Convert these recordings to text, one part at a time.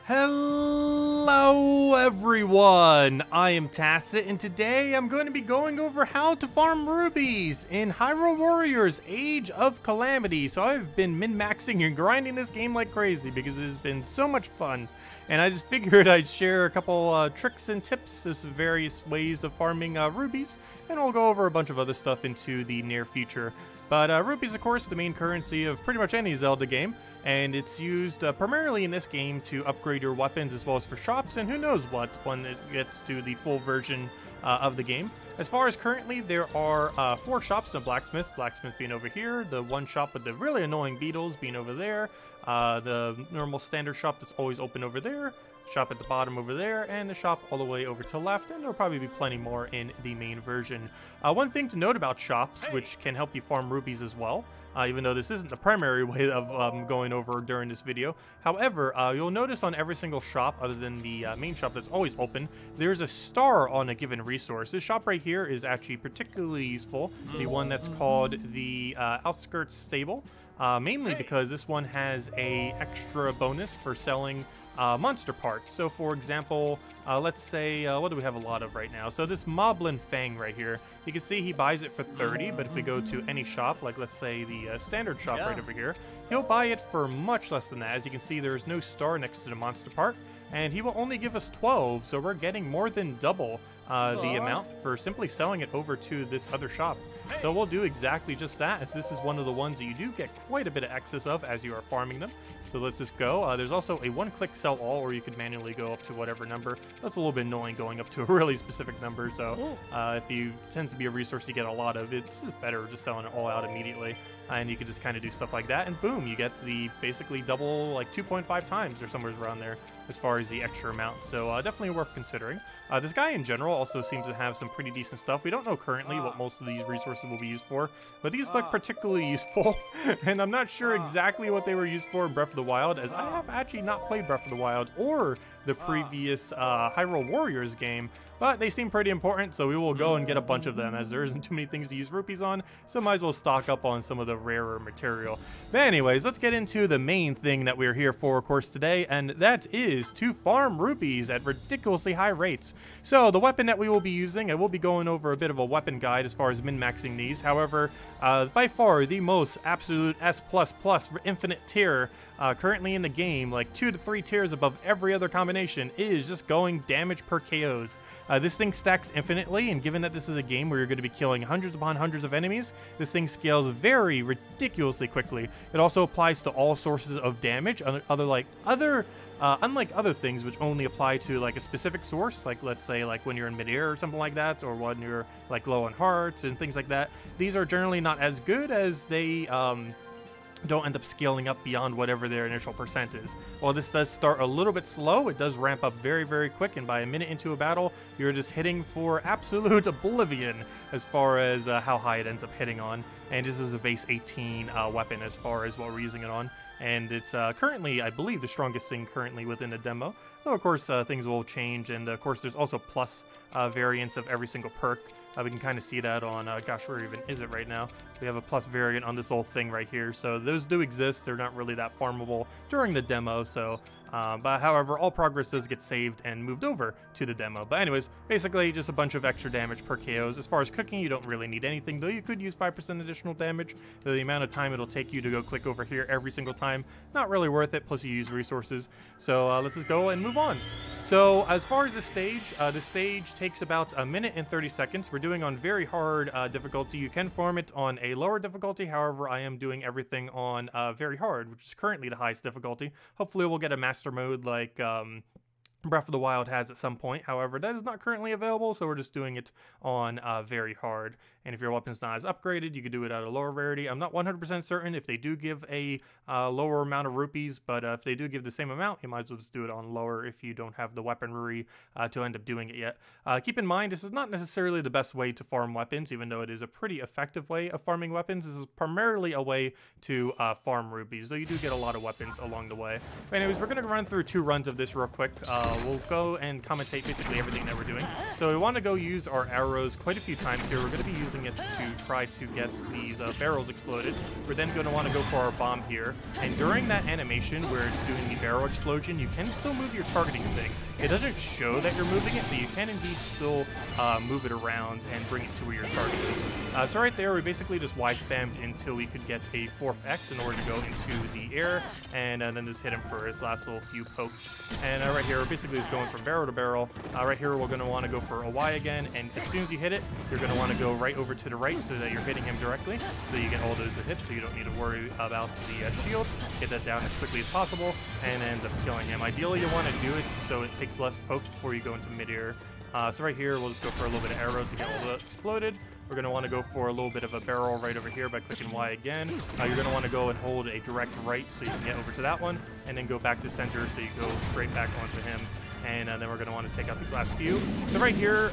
Hello everyone, I am Tacit and today I'm going to be going over how to farm rubies in Hyrule Warriors Age of Calamity. So I've been min-maxing and grinding this game like crazy because it has been so much fun. And I just figured I'd share a couple tricks and tips as various ways of farming rubies. And I'll go over a bunch of other stuff into the near future. But rupees, of course, the main currency of pretty much any Zelda game, and it's used primarily in this game to upgrade your weapons as well as for shops, and who knows what when it gets to the full version of the game. As far as currently, there are 4 shops in Blacksmith being over here, the one shop with the really annoying beetles being over there, the normal standard shop that's always open over there, shop at the bottom over there, and the shop all the way over to the left, and there'll probably be plenty more in the main version. One thing to note about shops, which can help you farm rubies as well, even though this isn't the primary way of going over during this video. However, you'll notice on every single shop, other than the main shop that's always open, there's a star on a given resource. This shop right here is actually particularly useful, the one that's called the Outskirts Stable, mainly because this one has a extra bonus for selling monster parts. So for example, let's say, what do we have a lot of right now? So this Moblin Fang right here, you can see he buys it for 30, but if we go to any shop, like let's say the standard shop right over here, he'll buy it for much less than that. As you can see, there's no star next to the monster part, and he will only give us 12, so we're getting more than double the amount for simply selling it over to this other shop. So we'll do exactly just that, as this is one of the ones that you do get quite a bit of excess of as you are farming them. So let's just go. There's also a one-click sell all, or you could manually go up to whatever number. That's a little bit annoying going up to a really specific number, so if you tends to be a resource you get a lot of, it's just better just selling it all out immediately. And you can just kind of do stuff like that, and boom, you get the basically double, like 2.5 times or somewhere around there as far as the extra amount. So definitely worth considering. This guy in general also seems to have some pretty decent stuff. We don't know currently what most of these resources will be used for, but these look particularly useful. And I'm not sure exactly what they were used for in Breath of the Wild, as I have actually not played Breath of the Wild or the previous Hyrule Warriors game, but they seem pretty important, so we will go and get a bunch of them, as there isn't too many things to use rupees on, so might as well stock up on some of the rarer material. But anyways, let's get into the main thing that we're here for, of course, today, and that is to farm rupees at ridiculously high rates. So the weapon that we will be using, I will be going over a bit of a weapon guide as far as min-maxing these. However, by far the most absolute S++ infinite tier currently in the game, like 2 to 3 tiers above every other combination, is just going damage per KOs. This thing stacks infinitely, and given that this is a game where you're going to be killing hundreds upon hundreds of enemies, this thing scales very ridiculously quickly. It also applies to all sources of damage, unlike other things which only apply to like a specific source, like let's say like when you're in midair or something like that, or when you're like low on hearts and things like that. These are generally not as good, as they don't end up scaling up beyond whatever their initial percent is. While this does start a little bit slow, it does ramp up very, very quick, and by a minute into a battle, you're just hitting for absolute oblivion as far as how high it ends up hitting on. And this is a base 18 weapon as far as what we're using it on. And it's currently, I believe, the strongest thing currently within the demo. Though, of course, things will change, and of course, there's also plus variants of every single perk. We can kind of see that on, gosh, where even is it right now? We have a plus variant on this whole thing right here, so those do exist. They're not really that farmable during the demo, so but however, all progress does get saved and moved over to the demo. But anyways, basically just a bunch of extra damage per KOs. As far as cooking, you don't really need anything, though you could use 5% additional damage. The amount of time it'll take you to go click over here every single time, not really worth it, plus you use resources. So let's just go and move on. So as far as the stage takes about a minute and 30 seconds. We're doing on very hard difficulty. You can farm it on a lower difficulty, however, I am doing everything on very hard, which is currently the highest difficulty. Hopefully we'll get a master mode like Breath of the Wild has at some point. However, that is not currently available, so we're just doing it on very hard. And if your weapon's not as upgraded, you could do it at a lower rarity. I'm not 100% certain if they do give a lower amount of rupees, but if they do give the same amount, you might as well just do it on lower if you don't have the weaponry to end up doing it yet. Keep in mind, this is not necessarily the best way to farm weapons, even though it is a pretty effective way of farming weapons. This is primarily a way to farm rupees, though you do get a lot of weapons along the way. But anyways, we're going to run through 2 runs of this real quick. we'll go and commentate basically everything that we're doing. So we want to go use our arrows quite a few times here. We're going to be using it to try to get these barrels exploded. We're then going to want to go for our bomb here. And during that animation where it's doing the barrel explosion, you can still move your targeting thing. It doesn't show that you're moving it, but you can indeed still move it around and bring it to where your target is. So right there, we basically just Y spammed until we could get a 4th X in order to go into the air, and then just hit him for his last little few pokes. And right here, we're basically just going from barrel to barrel. Right here, we're going to want to go for a Y again, and as soon as you hit it, you're going to want to go right over to the right so that you're hitting him directly, so you get all those hits, so you don't need to worry about the shield. Get that down as quickly as possible, and end up killing him. Ideally, you want to do it so it takes less pokes before you go into midair. So right here, we'll just go for a little bit of arrow to get all the exploded. We're going to want to go for a little bit of a barrel right over here by clicking Y again. You're going to want to go and hold a direct right so you can get over to that one, and then go back to center so you go straight back onto him. And then we're going to want to take out these last few. So right here,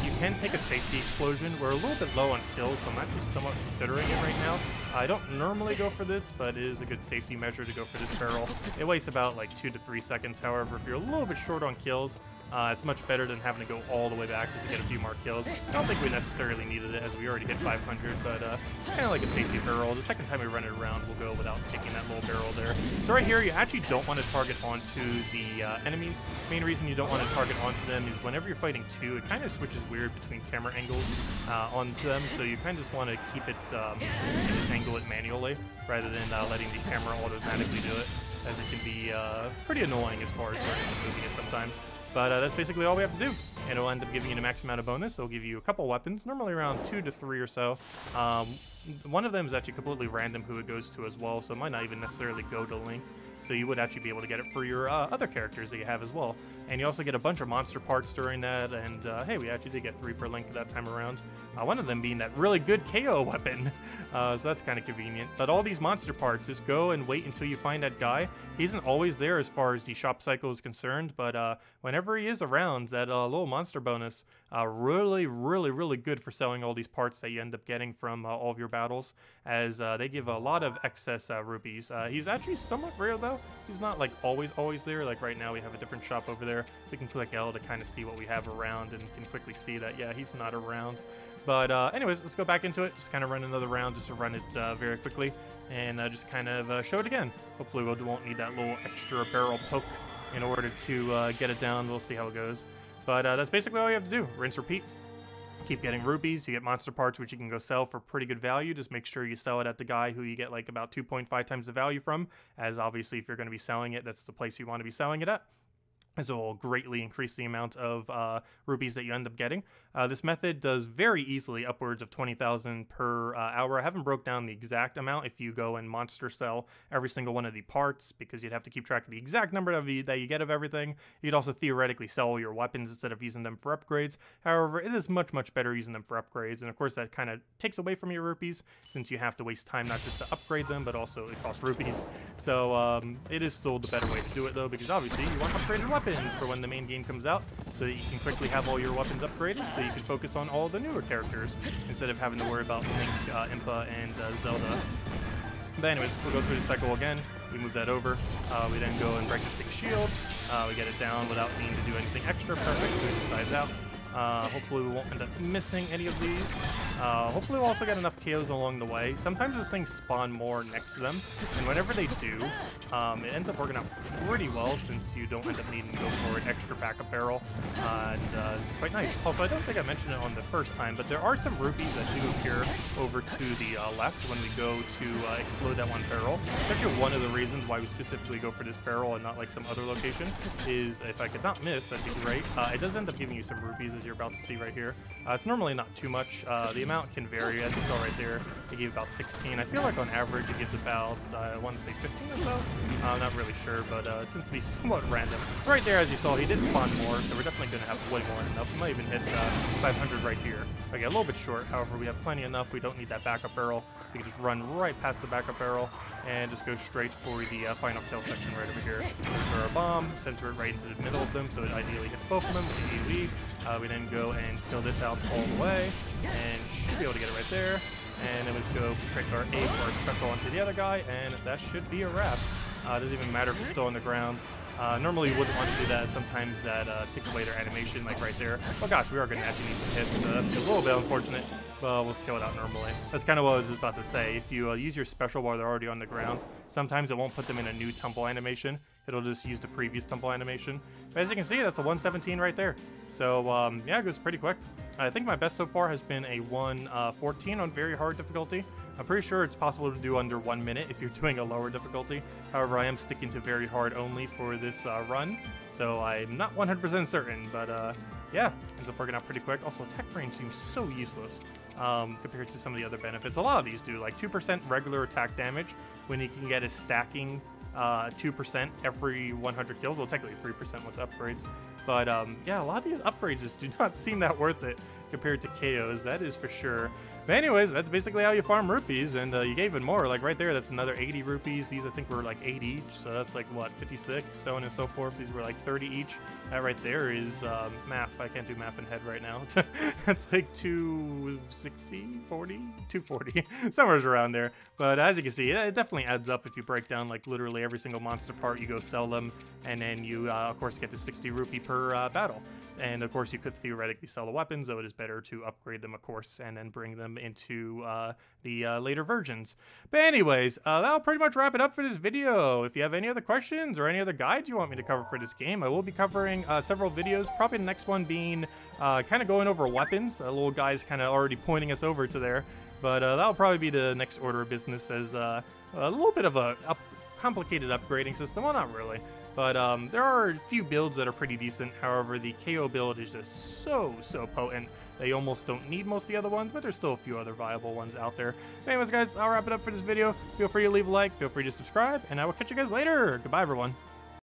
you can take a safety explosion. We're a little bit low on kills, so I'm actually somewhat considering it right now. I don't normally go for this, but it is a good safety measure to go for this barrel. It wastes about like 2 to 3 seconds. However, if you're a little bit short on kills, it's much better than having to go all the way back just to get a few more kills. I don't think we necessarily needed it as we already hit 500, but kind of like a safety barrel. The second time we run it around, we'll go without taking that little barrel there. So right here, you actually don't want to target onto the enemies. Main reason you don't want to target onto them is whenever you're fighting 2, it kind of switches weird between camera angles onto them, so you kind of just want to keep it, and just angle it manually rather than letting the camera automatically do it, as it can be pretty annoying as far as moving it sometimes. But that's basically all we have to do, and it'll end up giving you the max amount of bonus. It'll give you a couple weapons, normally around 2 to 3 or so. One of them is actually completely random who it goes to as well, so it might not even necessarily go to Link. So you would actually be able to get it for your other characters that you have as well. And you also get a bunch of monster parts during that, and hey, we actually did get 3 for Link that time around. One of them being that really good KO weapon, so that's kind of convenient. But all these monster parts, just go and wait until you find that guy. He isn't always there as far as the shop cycle is concerned, but whenever he is around, that little monster bonus, really good for selling all these parts that you end up getting from all of your battles, as they give a lot of excess rupees. He's actually somewhat rare though. He's not like always there. Like right now we have a different shop over there. We can click L to kind of see what we have around, and can quickly see that, yeah, he's not around. But anyways, let's go back into it. Just kind of run another round just to run it very quickly, and just kind of show it again. Hopefully we won't need that little extra barrel poke in order to get it down. We'll see how it goes. But that's basically all you have to do. Rinse, repeat. Keep getting rupees. You get monster parts, which you can go sell for pretty good value. Just make sure you sell it at the guy who you get like about 2.5 times the value from, as obviously if you're going to be selling it, that's the place you want to be selling it at. So it will greatly increase the amount of rupees that you end up getting. This method does very easily upwards of 20,000 per hour. I haven't broke down the exact amount if you go and monster sell every single one of the parts, because you'd have to keep track of the exact number that you get of everything. You'd also theoretically sell your weapons instead of using them for upgrades. However, it is much better using them for upgrades, and of course that kind of takes away from your rupees, since you have to waste time not just to upgrade them, but also it costs rupees. So it is still the better way to do it though, because obviously you want upgraded weapons for when the main game comes out, so that you can quickly have all your weapons upgraded, so you can focus on all the newer characters instead of having to worry about Link, Impa, and Zelda. But anyways, we'll go through the cycle again. We move that over. We then go and break the stick shield. We get it down without needing to do anything extra. Perfect, so it just dies out. Hopefully we won't end up missing any of these. Hopefully we'll also get enough KOs along the way. Sometimes those things spawn more next to them, and whenever they do, it ends up working out pretty well, since you don't end up needing to go for an extra backup barrel, and it's quite nice. Also, I don't think I mentioned it on the first time, but there are some rupees that do appear over to the left when we go to explode that one barrel. Actually, one of the reasons why we specifically go for this barrel and not like some other location is, if I could not miss, that'd be great. It does end up giving you some rupees, as you're about to see right here. It's normally not too much. The amount can vary, as you saw right there. It gave about 16. I feel like on average it gives about, I want to say 15 or so. I'm not really sure, but it tends to be somewhat random. So right there, as you saw, he did spawn more, so we're definitely going to have way more than enough. We might even hit 500 right here. Okay, a little bit short. However, we have plenty enough. We don't need that backup barrel. We can just run right past the backup barrel and just go straight for the final kill section right over here. Center our bomb, center it right into the middle of them, so it ideally hits both of them with the AoE. We then go and kill this out all the way, and should be able to get it right there. And then let's go create our A for our special onto the other guy, and that should be a wrap. It doesn't even matter if he's still on the ground. Normally you wouldn't want to do that. Sometimes that takes away their animation, like right there. Oh gosh, we are going to actually need some hits. That's a little bit unfortunate, but we'll kill it out normally. That's kind of what I was about to say. If you use your special while they're already on the ground, sometimes it won't put them in a new tumble animation. It'll just use the previous tumble animation. But as you can see, that's a 117 right there. So yeah, it goes pretty quick. I think my best so far has been a 114 on very hard difficulty. I'm pretty sure it's possible to do under 1 minute if you're doing a lower difficulty. However, I am sticking to very hard only for this run, so I'm not 100% certain, but yeah, ends up working out pretty quick. Also, attack range seems so useless compared to some of the other benefits. A lot of these do, like 2% regular attack damage when you can get a stacking 2% every 100 kills. Well, technically 3% once upgrades. But yeah, a lot of these upgrades just do not seem that worth it compared to KOs, that is for sure. But anyways, that's basically how you farm rupees, and you get even more. Like right there, that's another 80 rupees. These I think were like 8 each, so that's like what, 56, so on and so forth. These were like 30 each. That right there is math. I can't do math in head right now. That's like 260, 40, 240, somewhere around there. But as you can see, it definitely adds up if you break down like literally every single monster part. You go sell them, and then you of course get to 60 rupee per battle. And of course, you could theoretically sell the weapons, though it is better to upgrade them, of course, and then bring them into the later versions. But anyways, that'll pretty much wrap it up for this video. If you have any other questions or any other guides you want me to cover for this game, I will be covering several videos, probably the next one being kind of going over weapons. A little guy's kind of already pointing us over to there, but that'll probably be the next order of business, as a little bit of a complicated upgrading system. Well, not really. But there are a few builds that are pretty decent. However, the KO build is just so potent. They almost don't need most of the other ones, but there's still a few other viable ones out there. Anyways, guys, I'll wrap it up for this video. Feel free to leave a like, feel free to subscribe, and I will catch you guys later. Goodbye, everyone.